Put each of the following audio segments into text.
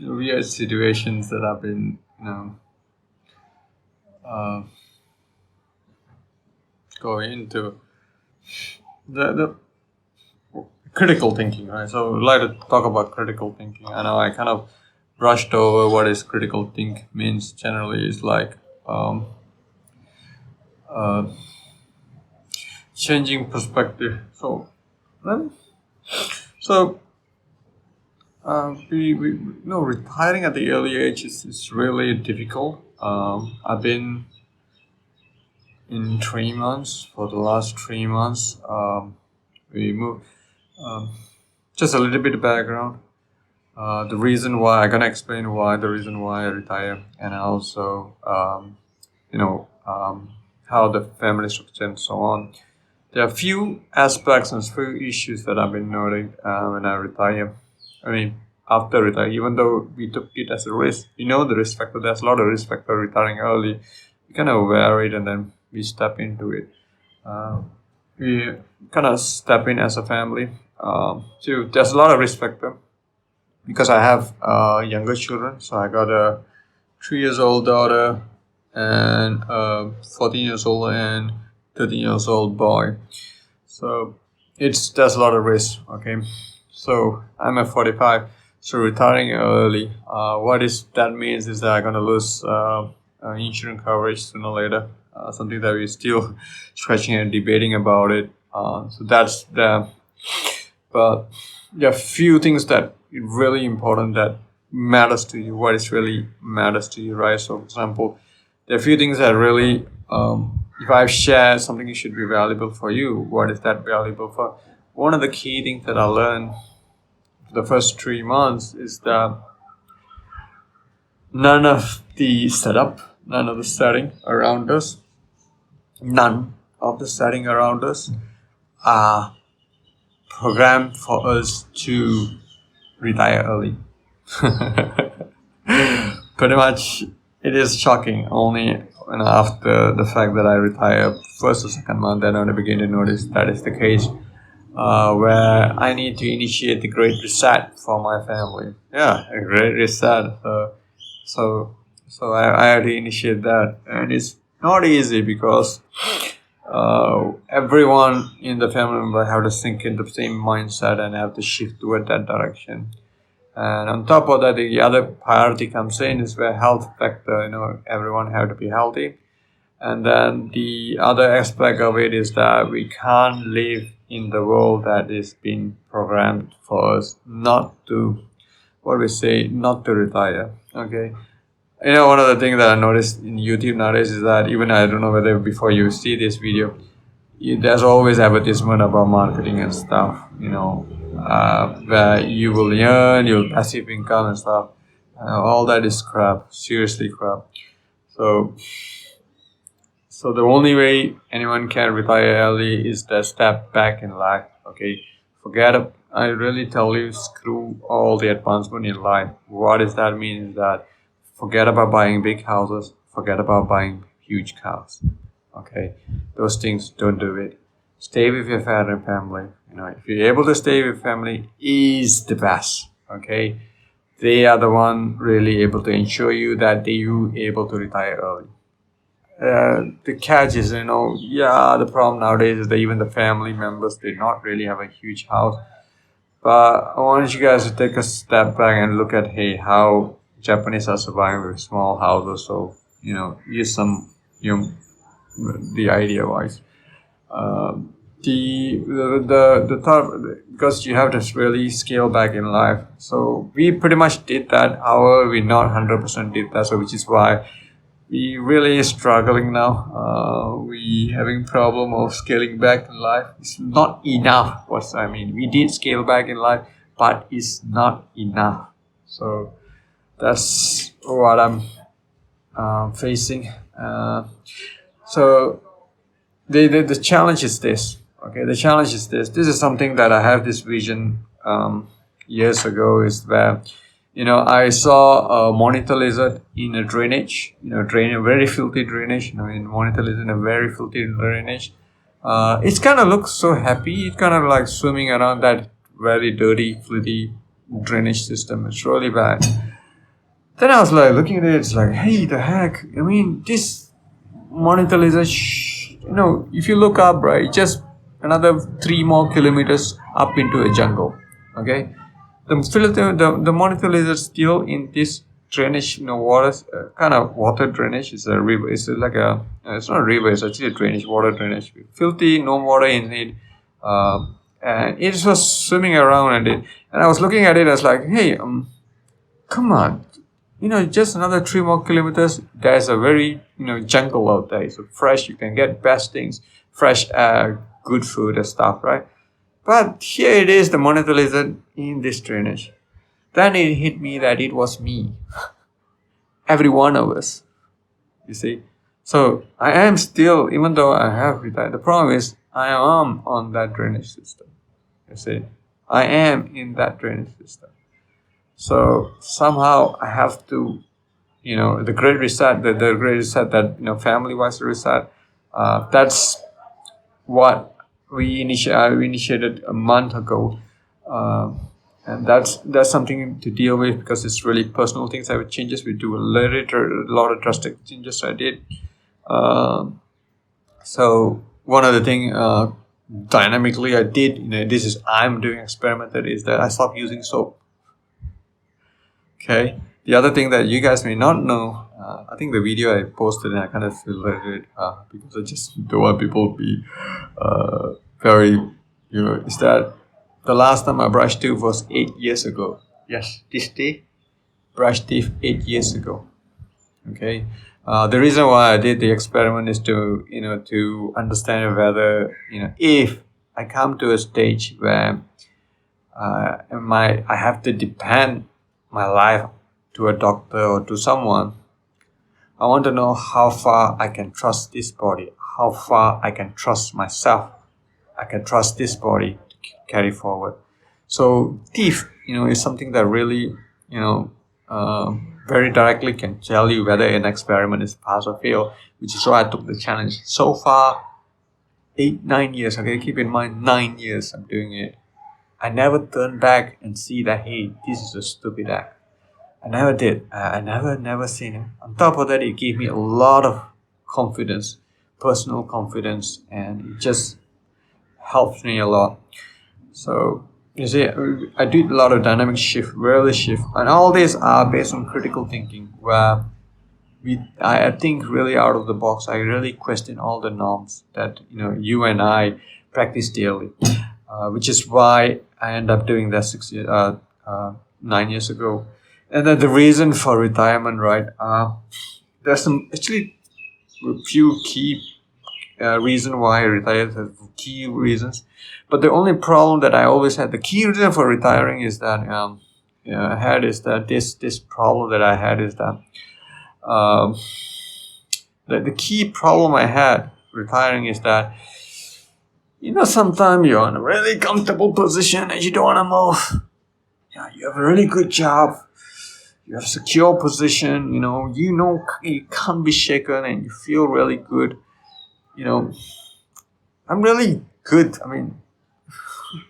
weird situations that I've been, uh, going into. The critical thinking, right? So I'd like to talk about critical thinking. I know I kind of brushed over what is critical think means. Generally, is like um, uh, changing perspective. Well, so retiring at the early age is really difficult. I've been in 3 months for the last 3 months. We moved. Um, just a little bit of background. The reason why I'm gonna explain why the reason why I retire, and also how the family structure and so on. There are few aspects and few issues that I've been noting when I retire. I mean, after retire, even though we took it as a risk, the risk factor. There's a lot of risk factor retiring early. We kind of aware it, and then we step into it. Uh, we kind of step in as a family. So there's a lot of risk factor because I have younger children. So I got a 3 years old daughter and 14 years old and 13 years old boy. So there's a lot of risk. Okay, so I'm at 45. So retiring early, what is that means is that I'm gonna lose insurance coverage sooner or later. Something that we're still scratching and debating about it. So that's the. But there are few things that really important that matters to you. What is really matters to you, right? So, for example, there are few things that really, if I've shared something, it should be valuable for you. What is that valuable for? One of the key things that I learned the first 3 months is that none of the setup, none of the setting around us, none of the setting around us are programmed for us to retire early. Pretty much, it is shocking. Only after the fact that I retire first or second month, then I begin to notice that is the case. Where I need to initiate the great reset for my family. Yeah, a great reset. So I had to initiate that, and it's not easy because everyone in the family member have to sink in the same mindset and have to shift toward that direction. And on top of that, the other priority comes in is where health factor. Everyone have to be healthy, and then the other aspect of it is that we can't live in the world that is being programmed for us not to, not to retire. Okay. One of the things that I noticed in YouTube nowadays is that even I don't know whether before you see this video, there's always advertisement about marketing and stuff, where you will earn your passive income and stuff. All that is crap, seriously crap. So the only way anyone can retire early is to step back in life. Okay, I really tell you, screw all the advancement in life. What does that mean? Is that forget about buying big houses, forget about buying huge cars. Okay, those things, don't do it. Stay with your family. If you're able to stay with family, is the best. Okay, they are the one really able to ensure you that you able to retire early. The catch is, the problem nowadays is that even the family members, they not really have a huge house. But I want you guys to take a step back and look at, hey, how Japanese are surviving with small houses. So, use some, the idea wise. The thought, because you have to really scale back in life. So we pretty much did that. However, we not 100% did that. So which is why we really struggling now. We having problem of scaling back in life. It's not enough. We did scale back in life, but it's not enough. So that's what I'm facing. So the challenge is this. Okay, the challenge is this. This is something that I have this vision years ago. Is where I saw a monitor lizard in a drainage. A very filthy drainage. In monitor lizard in a very filthy drainage. It kind of looks so happy. It kind of like swimming around that very dirty, filthy drainage system. It's really bad. Then I was like looking at it, it's like, hey, the heck? I mean, this monitor is if you look up, right, just another 3 more kilometers up into a jungle. Okay, the monitor is still in this drainage, water, kind of water drainage. It's a river. It's like it's not a river. It's actually a drainage, water drainage. Filthy, no water in it. And it was swimming around and I was looking at it. I was like, hey, come on, just another 3 more kilometers. There's a very, jungle out there. So fresh, you can get best things, fresh air, good food and stuff, right? But here it is, the monitor lizard in this drainage. Then it hit me that it was me, every one of us. You see, so I am still, even though I have retired. The problem is I am on that drainage system. You see, I am in that drainage system. So somehow I have to, the great reset, the great reset that, family-wise reset, that's what we initiated a month ago. And that's something to deal with because it's really personal things. I would changes. We do a lot of drastic changes I did. So one other thing dynamically I did, I'm doing experimented, is that I stopped using soap. Okay. The other thing that you guys may not know, I think the video I posted and I kind of filtered it because I just don't want people to be very, is that the last time I brushed teeth was 8 years ago. Yes, this day, brushed teeth 8 years ago. Okay. The reason why I did the experiment is to, to understand whether, if I come to a stage where I have to depend my life to a doctor or to someone, I want to know how far I can trust this body, how far I can trust myself, I can trust this body to carry forward. So teeth, is something that really, very directly can tell you whether an experiment is pass or fail, which is why I took the challenge. So far, 9 years, okay, keep in mind, 9 years I'm doing it. I never turned back and see that, hey, this is a stupid act. I never did. I never seen it. On top of that, it gave me a lot of confidence, personal confidence, and it just helps me a lot. So, you see, I did a lot of dynamic shift, really shift, and all these are based on critical thinking, where I think really out of the box. I really question all the norms that you and I practice daily, which is why I end up doing that 9 years ago. And then the reason for retirement, right? There's some actually a few key reason why I retired. Key reasons, but the only problem that I always had, the key reason for retiring is that I had is that this problem that I had is that the key problem I had retiring is that sometimes you're in a really comfortable position and you don't want to move. Yeah, you have a really good job. You have a secure position, you can't be shaken and you feel really good. I'm really good. I mean,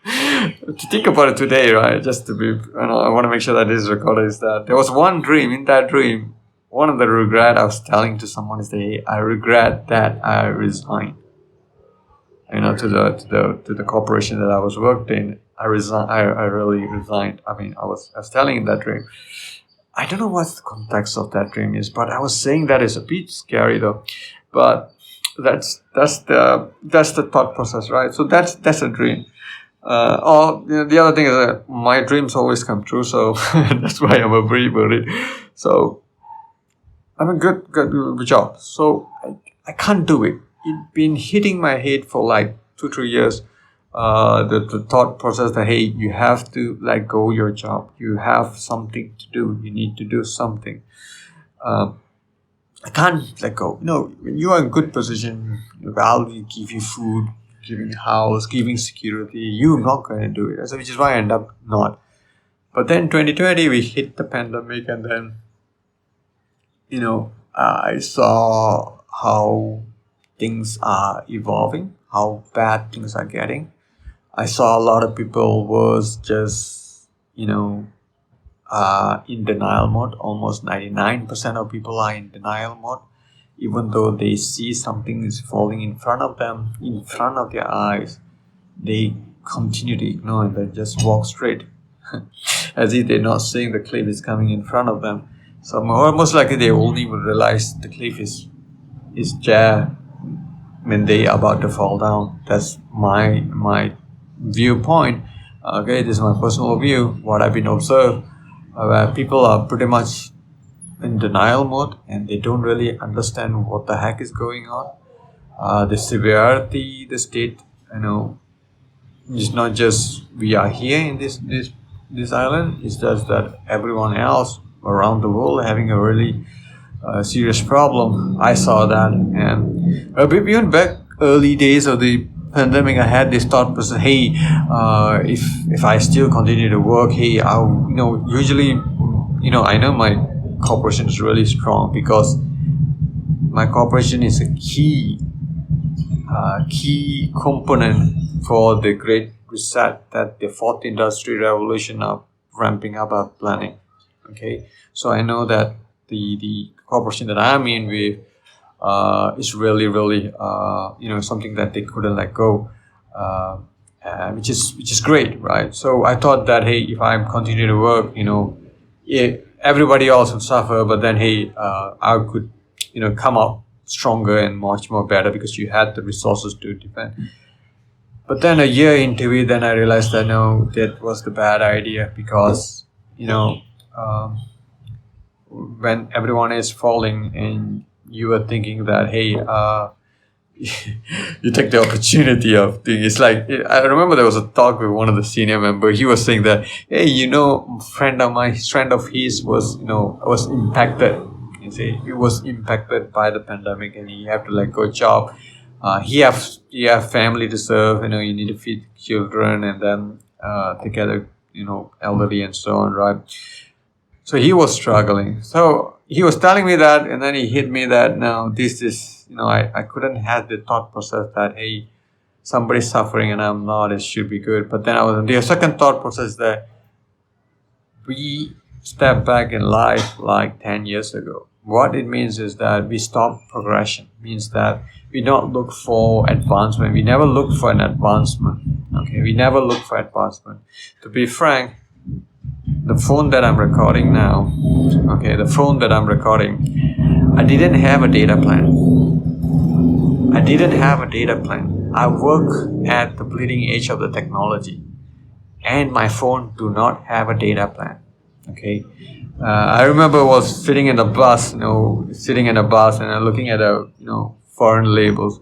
to think about it today, right? Just to be, I want to make sure that this is recorded, is that there was one dream. In that dream, one of the regret I was telling to someone is that, hey, I regret that I resigned. To the corporation that I was worked in. I really resigned. I mean, I was telling in that dream. I don't know what the context of that dream is, but I was saying that is a bit scary though. But that's the thought process, right? So that's a dream. The other thing is that my dreams always come true, so that's why I'm a believer. So I'm a good job. So I can't do it. It's been hitting my head for like 2-3 years. The thought process that, hey, you have to let go your job. You have something to do. You need to do something. I can't let go. When you are in good position, value give you food, giving house, giving security, you're not going to do it. So which is why I end up not. But then 2020, we hit the pandemic, and then, I saw how things are evolving, how bad things are getting. I saw a lot of people was just, in denial mode. Almost 99% of people are in denial mode, even though they see something is falling in front of them, in front of their eyes. They continue to ignore and they just walk straight, as if they're not seeing the cliff is coming in front of them. So most likely they only will realize the cliff is there when they are about to fall down. That's my viewpoint. Okay, this is my personal view, what I've been observed, where people are pretty much in denial mode and they don't really understand what the heck is going on. The severity, the state, it's not just we are here in this island. It's just that everyone else around the world having a really serious problem. I saw that, and even back early days of the pandemic, I had this thought process. Hey, if I still continue to work, hey, I'll usually, I know my corporation is really strong because my corporation is a key component for the great reset that the fourth industry revolution are ramping up, are planning. Okay, so I know that the corporation that I'm in with is really something that they couldn't let go, which is great, right? So I thought that, hey, if I'm continuing to work, everybody else will suffer, but then, hey, I could come out stronger and much more better because you had the resources to defend. But then a year into it, then I realized that no, that was the bad idea because when everyone is falling and you are thinking that, hey, you take the opportunity of things. It's like, I remember there was a talk with one of the senior members. He was saying that, hey, friend of his was impacted. You see, he was impacted by the pandemic and he have to let go of job. He have family to serve. You need to feed children and then take care of elderly and so on, right? So he was struggling. So he was telling me that, and then he hit me that now this is I couldn't have the thought process that, hey, somebody's suffering and I'm not. It should be good. But then I was the second thought process that we step back in life like 10 years ago. What it means is that we stop progression. It means that we don't look for advancement. We never look for an advancement. Okay, we never look for advancement. To be frank, the phone that I'm recording now, I didn't have a data plan. I work at the bleeding edge of the technology, and my phone do not have a data plan. Okay. I remember I was sitting in a bus and I'm looking at foreign labels.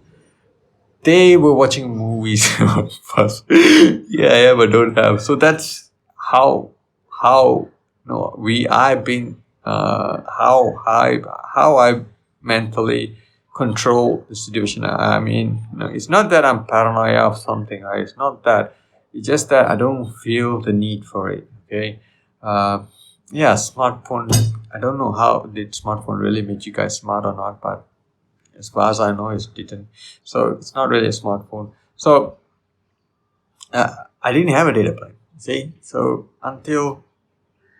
They were watching movies on bus. Yeah, but don't have. So that's how how I mentally control the situation. I mean, it's not that I'm paranoid of something, right? It's not that. It's just that I don't feel the need for it. Okay. Smartphone. I don't know how did smartphone really make you guys smart or not, but as far as I know, it didn't. So it's not really a smartphone. So I didn't have a data plan. See, so until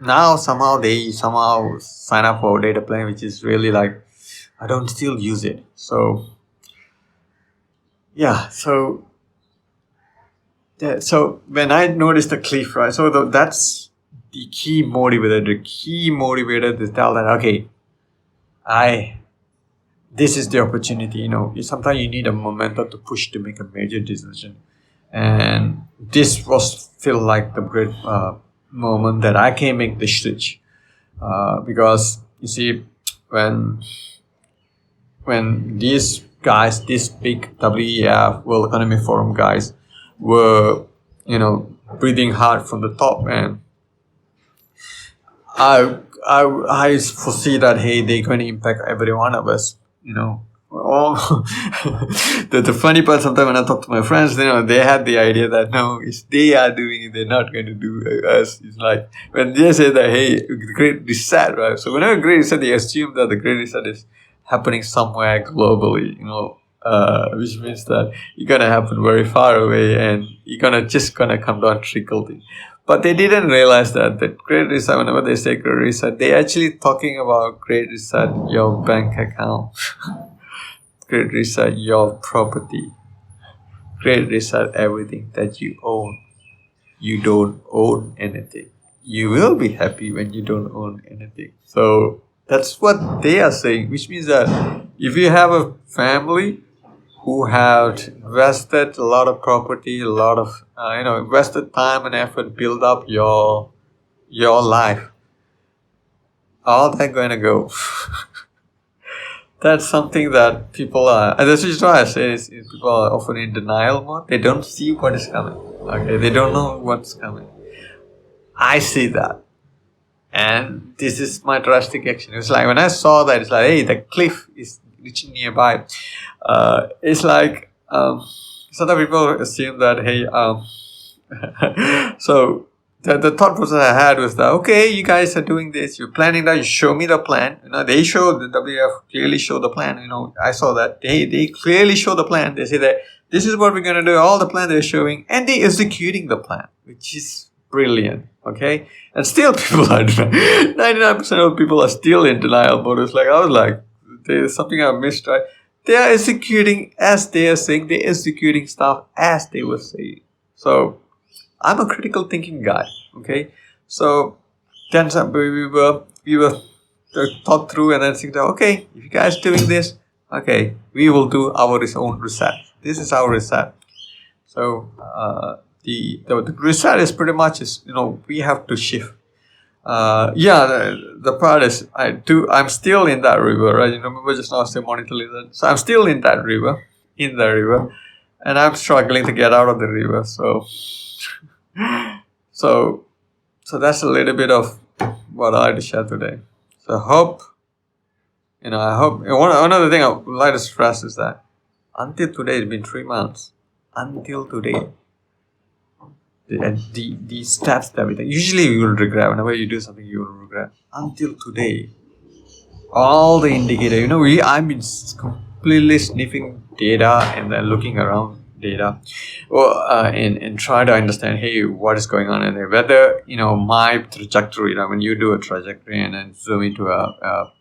now, somehow they sign up for a data plan, which is really like I don't still use it. So yeah, so when I noticed the cliff, right? So that's the key motivator. The key motivator to tell that, okay, this is the opportunity. Sometimes you need a momentum to push to make a major decision, and this was feel like the great moment that I can make the switch, because you see when these guys, these big WEF World Economic Forum guys were breathing hard from the top, and I foresee that, hey, they're going to impact every one of us. The funny part, sometimes when I talk to my friends, they had the idea that no, if they are doing it, they're not going to do us. It's like when they say that, hey, the Great Reset, right? So whenever Great Reset, they assume that the Great Reset is happening somewhere globally, which means that it's gonna happen very far away and it's gonna come down trickle thing. But they didn't realize that Great Reset, whenever they say Great Reset, they actually talking about Great Reset your bank account, Great Reset your property, Great Reset everything that you own. You don't own anything. You will be happy when you don't own anything. So that's what they are saying, which means that if you have a family who have invested a lot of property, a lot of invested time and effort, build up your life, all that going to go. That's something that people are, and this is why I say is people are often in denial mode. They don't see what is coming. Okay, they don't know what's coming. I see that. And this is my drastic action. It's like when I saw that, it's like, hey, the cliff is reaching nearby. It's like some other people assume that, hey, so the thought process I had was that, okay, you guys are doing this, you're planning that, you show me the plan. They show, the WF clearly show the plan. I saw that they clearly show the plan. They say that this is what we're gonna do. All the plan they're showing, and they're executing the plan, which is brilliant. Okay, and still people are 99% of people are still in denial mode. It's like I was like, there's something I missed, right? They are executing as they are saying. They're executing stuff as they were saying. So I'm a critical thinking guy. Okay, so then we were thought through and then think that, okay, if you guys doing this, okay, we will do our own reset. This is our reset. So the reset is pretty much we have to shift. The part is I'm still in that river, right? Remember just now I said monitor lizard. So I'm still in the river, and I'm struggling to get out of the river. So that's a little bit of what I had to share today. So I hope another thing I would like to stress is that until today, it's been 3 months. Until today, the steps that we take, usually you will regret. Whenever you do something, you will regret. Until today, all the indicators, I've been completely sniffing data and then looking around data, and try to understand, hey, what is going on in there? Whether my trajectory, when you do a trajectory and then zoom into a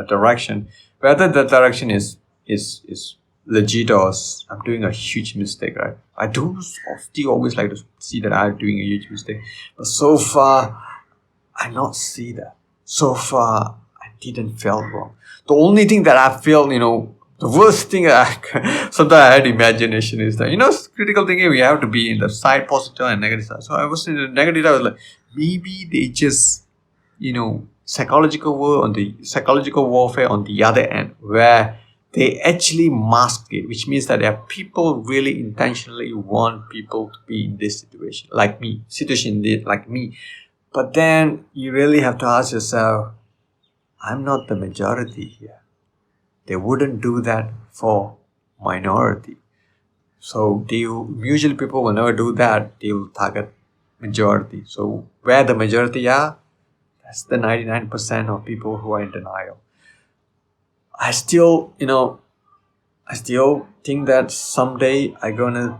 direction, whether that direction is legit or I'm doing a huge mistake, right? I don't often always like to see that I'm doing a huge mistake, but so far I not see that. So far I didn't feel wrong. The only thing that I feel, the worst thing sometimes I had imagination is that critical thinking, we have to be in the side, positive and negative side. So I was in the negative. I was like, maybe they just psychological warfare on the other end, where they actually mask it, which means that there are people really intentionally want people to be in this situation like me. But then you really have to ask yourself, I'm not the majority here. They wouldn't do that for minority. So usually people will never do that. They will target majority. So where the majority are, that's the 99% of people who are in denial. I still think that someday I'm gonna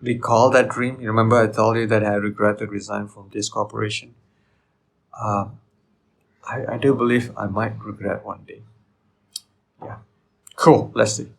recall that dream. You remember I told you that I regretted resigning from this corporation. I do believe I might regret one day. Yeah. Cool. Let's see.